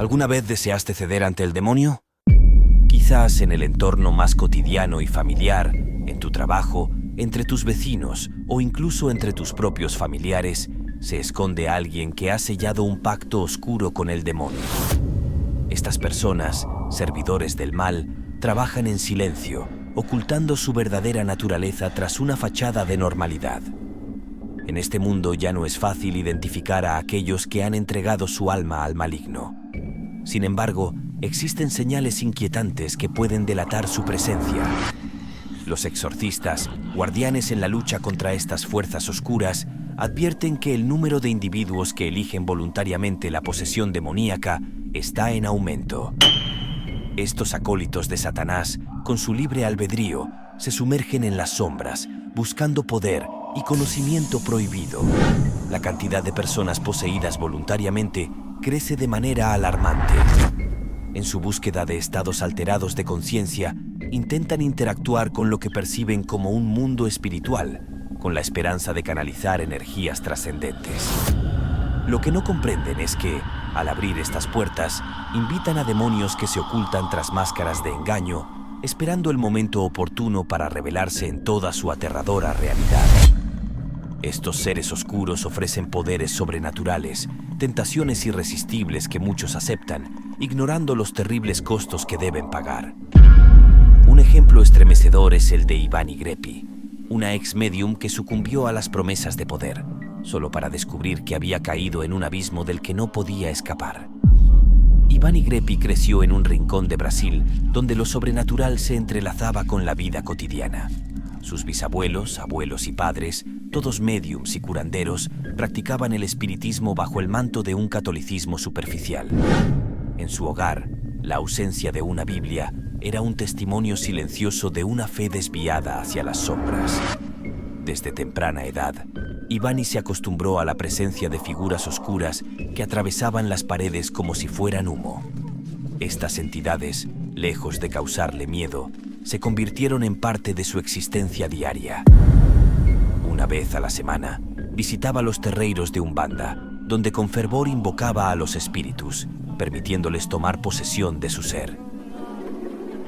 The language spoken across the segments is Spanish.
¿Alguna vez deseaste ceder ante el demonio? Quizás en el entorno más cotidiano y familiar, en tu trabajo, entre tus vecinos o incluso entre tus propios familiares, se esconde alguien que ha sellado un pacto oscuro con el demonio. Estas personas, servidores del mal, trabajan en silencio, ocultando su verdadera naturaleza tras una fachada de normalidad. En este mundo ya no es fácil identificar a aquellos que han entregado su alma al maligno. Sin embargo, existen señales inquietantes que pueden delatar su presencia. Los exorcistas, guardianes en la lucha contra estas fuerzas oscuras, advierten que el número de individuos que eligen voluntariamente la posesión demoníaca está en aumento. Estos acólitos de Satanás, con su libre albedrío, se sumergen en las sombras, buscando poder y conocimiento prohibido. La cantidad de personas poseídas voluntariamente crece de manera alarmante. En su búsqueda de estados alterados de conciencia, intentan interactuar con lo que perciben como un mundo espiritual, con la esperanza de canalizar energías trascendentes. Lo que no comprenden es que, al abrir estas puertas, invitan a demonios que se ocultan tras máscaras de engaño, esperando el momento oportuno para revelarse en toda su aterradora realidad. Estos seres oscuros ofrecen poderes sobrenaturales, tentaciones irresistibles que muchos aceptan, ignorando los terribles costos que deben pagar. Un ejemplo estremecedor es el de Ivani Grepi, una ex-medium que sucumbió a las promesas de poder, solo para descubrir que había caído en un abismo del que no podía escapar. Ivani Grepi creció en un rincón de Brasil donde lo sobrenatural se entrelazaba con la vida cotidiana. Sus bisabuelos, abuelos y padres, todos médiums y curanderos, practicaban el espiritismo bajo el manto de un catolicismo superficial. En su hogar, la ausencia de una Biblia era un testimonio silencioso de una fe desviada hacia las sombras. Desde temprana edad, Ivani se acostumbró a la presencia de figuras oscuras que atravesaban las paredes como si fueran humo. Estas entidades, lejos de causarle miedo, se convirtieron en parte de su existencia diaria. Una vez a la semana, visitaba los terreiros de Umbanda, donde con fervor invocaba a los espíritus, permitiéndoles tomar posesión de su ser.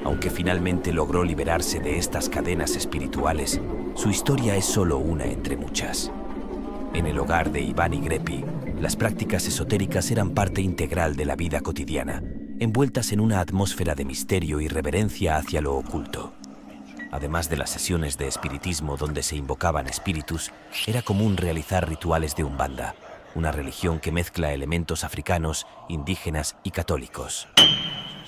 Aunque finalmente logró liberarse de estas cadenas espirituales, su historia es solo una entre muchas. En el hogar de Ivani Grepi, las prácticas esotéricas eran parte integral de la vida cotidiana, envueltas en una atmósfera de misterio y reverencia hacia lo oculto. Además de las sesiones de espiritismo donde se invocaban espíritus, era común realizar rituales de Umbanda, una religión que mezcla elementos africanos, indígenas y católicos.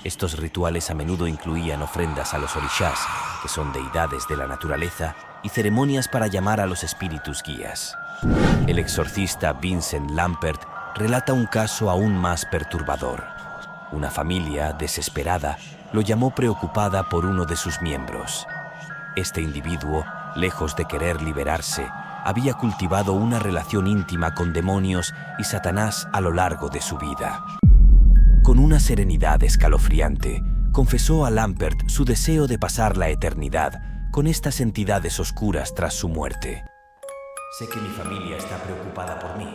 Estos rituales a menudo incluían ofrendas a los orishás, que son deidades de la naturaleza, y ceremonias para llamar a los espíritus guías. El exorcista Vincent Lampert relata un caso aún más perturbador. Una familia, desesperada, lo llamó preocupada por uno de sus miembros. Este individuo, lejos de querer liberarse, había cultivado una relación íntima con demonios y Satanás a lo largo de su vida. Con una serenidad escalofriante, confesó a Lampert su deseo de pasar la eternidad con estas entidades oscuras tras su muerte. Sé que mi familia está preocupada por mí,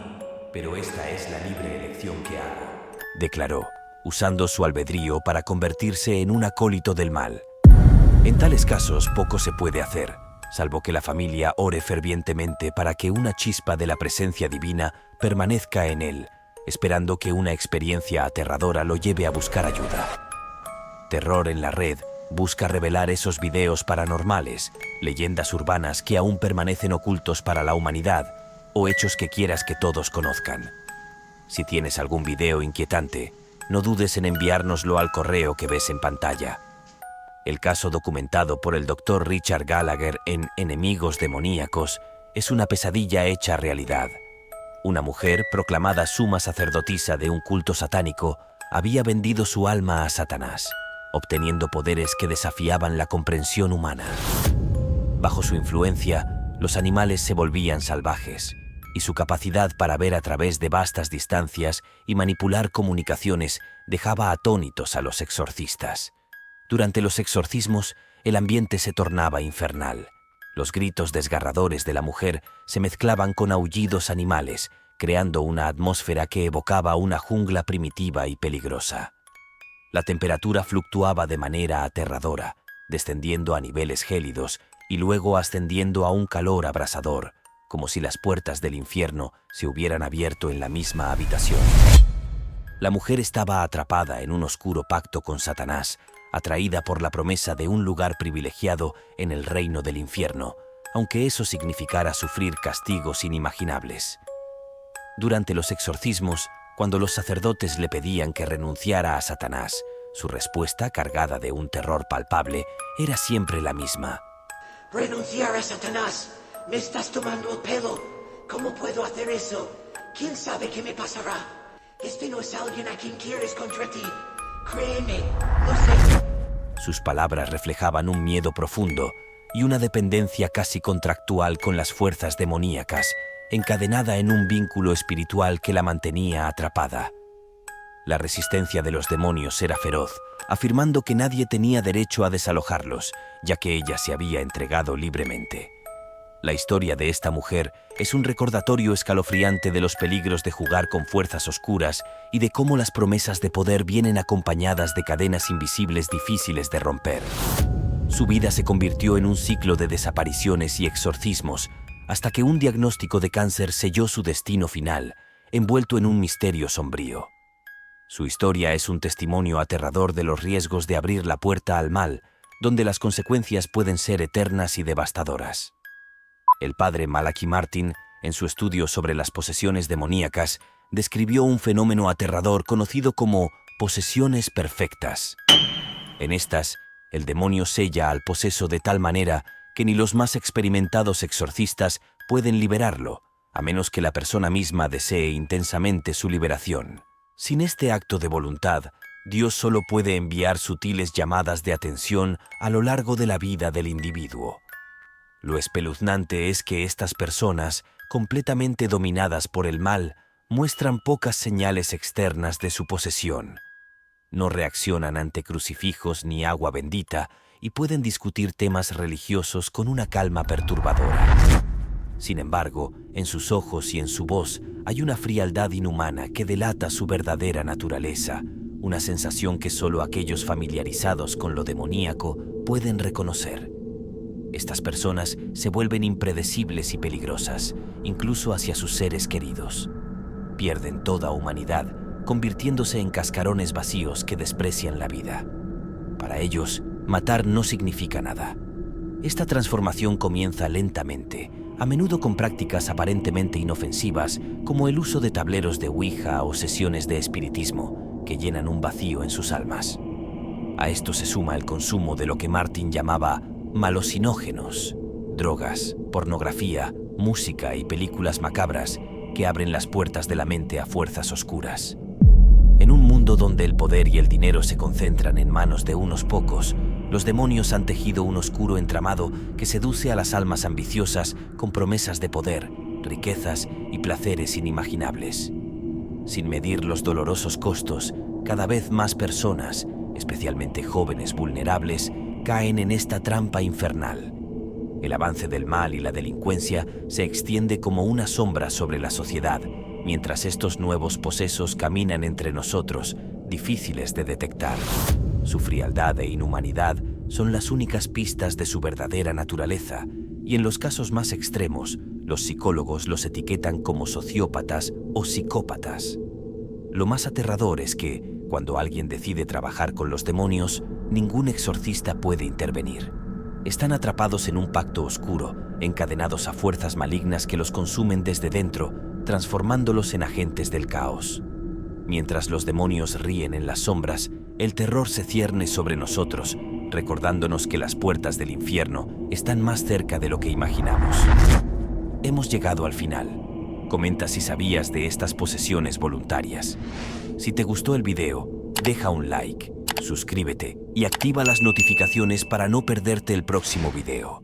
pero esta es la libre elección que hago, declaró, usando su albedrío para convertirse en un acólito del mal. En tales casos poco se puede hacer, salvo que la familia ore fervientemente para que una chispa de la presencia divina permanezca en él, esperando que una experiencia aterradora lo lleve a buscar ayuda. Terror en la Red busca revelar esos videos paranormales, leyendas urbanas que aún permanecen ocultos para la humanidad o hechos que quieras que todos conozcan. Si tienes algún video inquietante, no dudes en enviárnoslo al correo que ves en pantalla. El caso documentado por el Dr. Richard Gallagher en Enemigos Demoníacos es una pesadilla hecha realidad. Una mujer, proclamada suma sacerdotisa de un culto satánico, había vendido su alma a Satanás, obteniendo poderes que desafiaban la comprensión humana. Bajo su influencia, los animales se volvían salvajes, y su capacidad para ver a través de vastas distancias y manipular comunicaciones dejaba atónitos a los exorcistas. Durante los exorcismos, el ambiente se tornaba infernal. Los gritos desgarradores de la mujer se mezclaban con aullidos animales, creando una atmósfera que evocaba una jungla primitiva y peligrosa. La temperatura fluctuaba de manera aterradora, descendiendo a niveles gélidos y luego ascendiendo a un calor abrasador, como si las puertas del infierno se hubieran abierto en la misma habitación. La mujer estaba atrapada en un oscuro pacto con Satanás, atraída por la promesa de un lugar privilegiado en el reino del infierno, aunque eso significara sufrir castigos inimaginables. Durante los exorcismos, cuando los sacerdotes le pedían que renunciara a Satanás, su respuesta, cargada de un terror palpable, era siempre la misma. Renunciar a Satanás. Me estás tomando el pelo. ¿Cómo puedo hacer eso? ¿Quién sabe qué me pasará? Este no es alguien a quien quieres contra ti. Créeme, lo sé. Sus palabras reflejaban un miedo profundo y una dependencia casi contractual con las fuerzas demoníacas, encadenada en un vínculo espiritual que la mantenía atrapada. La resistencia de los demonios era feroz, afirmando que nadie tenía derecho a desalojarlos, ya que ella se había entregado libremente. La historia de esta mujer es un recordatorio escalofriante de los peligros de jugar con fuerzas oscuras y de cómo las promesas de poder vienen acompañadas de cadenas invisibles difíciles de romper. Su vida se convirtió en un ciclo de desapariciones y exorcismos, hasta que un diagnóstico de cáncer selló su destino final, envuelto en un misterio sombrío. Su historia es un testimonio aterrador de los riesgos de abrir la puerta al mal, donde las consecuencias pueden ser eternas y devastadoras. El padre Malachi Martin, en su estudio sobre las posesiones demoníacas, describió un fenómeno aterrador conocido como posesiones perfectas. En estas, el demonio sella al poseso de tal manera que ni los más experimentados exorcistas pueden liberarlo, a menos que la persona misma desee intensamente su liberación. Sin este acto de voluntad, Dios solo puede enviar sutiles llamadas de atención a lo largo de la vida del individuo. Lo espeluznante es que estas personas, completamente dominadas por el mal, muestran pocas señales externas de su posesión. No reaccionan ante crucifijos ni agua bendita y pueden discutir temas religiosos con una calma perturbadora. Sin embargo, en sus ojos y en su voz hay una frialdad inhumana que delata su verdadera naturaleza, una sensación que solo aquellos familiarizados con lo demoníaco pueden reconocer. Estas personas se vuelven impredecibles y peligrosas, incluso hacia sus seres queridos. Pierden toda humanidad, convirtiéndose en cascarones vacíos que desprecian la vida. Para ellos, matar no significa nada. Esta transformación comienza lentamente, a menudo con prácticas aparentemente inofensivas, como el uso de tableros de Ouija o sesiones de espiritismo, que llenan un vacío en sus almas. A esto se suma el consumo de lo que Martin llamaba malosinógenos, drogas, pornografía, música y películas macabras que abren las puertas de la mente a fuerzas oscuras. En un mundo donde el poder y el dinero se concentran en manos de unos pocos, los demonios han tejido un oscuro entramado que seduce a las almas ambiciosas con promesas de poder, riquezas y placeres inimaginables. Sin medir los dolorosos costos, cada vez más personas, especialmente jóvenes vulnerables, caen en esta trampa infernal. El avance del mal y la delincuencia se extiende como una sombra sobre la sociedad, mientras estos nuevos posesos caminan entre nosotros, difíciles de detectar. Su frialdad e inhumanidad son las únicas pistas de su verdadera naturaleza, y en los casos más extremos, los psicólogos los etiquetan como sociópatas o psicópatas. Lo más aterrador es que, cuando alguien decide trabajar con los demonios, ningún exorcista puede intervenir. Están atrapados en un pacto oscuro, encadenados a fuerzas malignas que los consumen desde dentro, transformándolos en agentes del caos. Mientras los demonios ríen en las sombras, el terror se cierne sobre nosotros, recordándonos que las puertas del infierno están más cerca de lo que imaginamos. Hemos llegado al final. Comenta si sabías de estas posesiones voluntarias. Si te gustó el video, deja un like, suscríbete y activa las notificaciones para no perderte el próximo video.